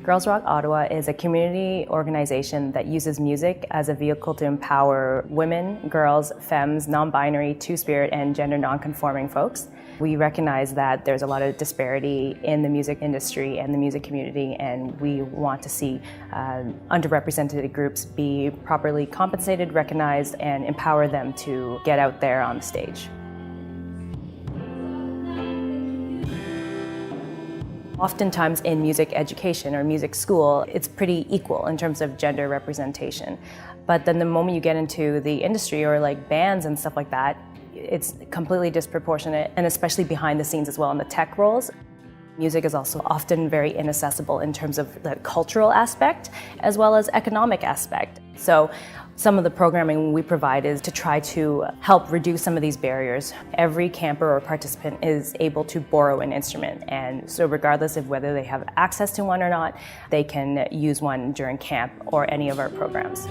Girls Rock Ottawa is a community organization that uses music as a vehicle to empower women, girls, femmes, non-binary, two-spirit, and gender non-conforming folks. We recognize that there's a lot of disparity in the music industry and the music community, and we want to see underrepresented groups be properly compensated, recognized, and empower them to get out there on the stage. Oftentimes in music education or music school, it's pretty equal in terms of gender representation. But then the moment you get into the industry or like bands and stuff like that, it's completely disproportionate, and especially behind the scenes as well in the tech roles. Music is also often very inaccessible in terms of the cultural aspect as well as economic aspect. So some of the programming we provide is to try to help reduce some of these barriers. Every camper or participant is able to borrow an instrument, and so regardless of whether they have access to one or not, they can use one during camp or any of our programs.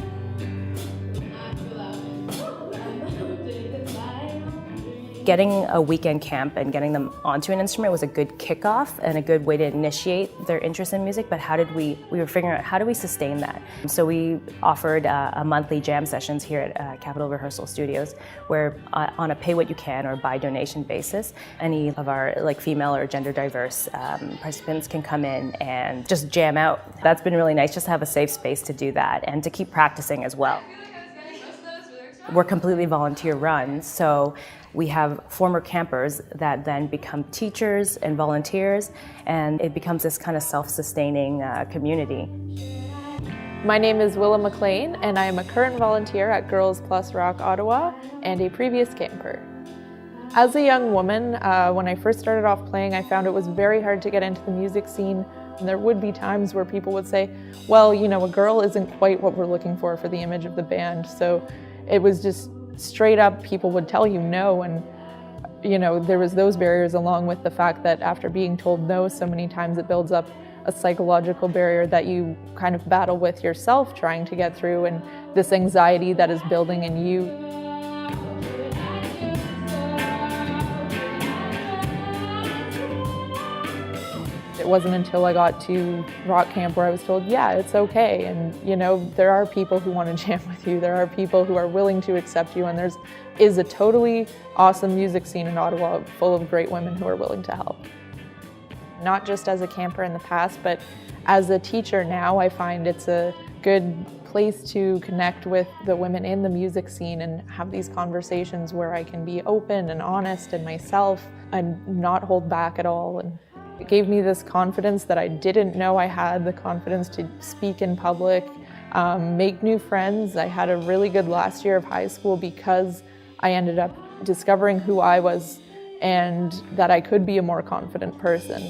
Getting a weekend camp and getting them onto an instrument was a good kickoff and a good way to initiate their interest in music, but we were figuring out how do we sustain that? So we offered a monthly jam sessions here at Capitol Rehearsal Studios, where on a pay what you can or by donation basis, any of our female or gender diverse participants can come in and just jam out. That's been really nice, just to have a safe space to do that and to keep practicing as well. We're completely volunteer run, so we have former campers that then become teachers and volunteers, and it becomes this kind of self-sustaining community. My name is Willa McLean, and I am a current volunteer at Girls Rock Ottawa and a previous camper. As a young woman, when I first started off playing, I found it was very hard to get into the music scene. And there would be times where people would say, well, you know, a girl isn't quite what we're looking for the image of the band. So it was just straight up, people would tell you no, and you know, there was those barriers along with the fact that after being told no so many times, it builds up a psychological barrier that you kind of battle with yourself trying to get through, and this anxiety that is building in you. It wasn't until I got to rock camp where I was told, yeah, it's okay. And you know, there are people who want to jam with you. There are people who are willing to accept you. And there is a totally awesome music scene in Ottawa full of great women who are willing to help. Not just as a camper in the past, but as a teacher now, I find it's a good place to connect with the women in the music scene and have these conversations where I can be open and honest and myself and not hold back at all. And it gave me this confidence that I didn't know I had, the confidence to speak in public, make new friends. I had a really good last year of high school because I ended up discovering who I was and that I could be a more confident person.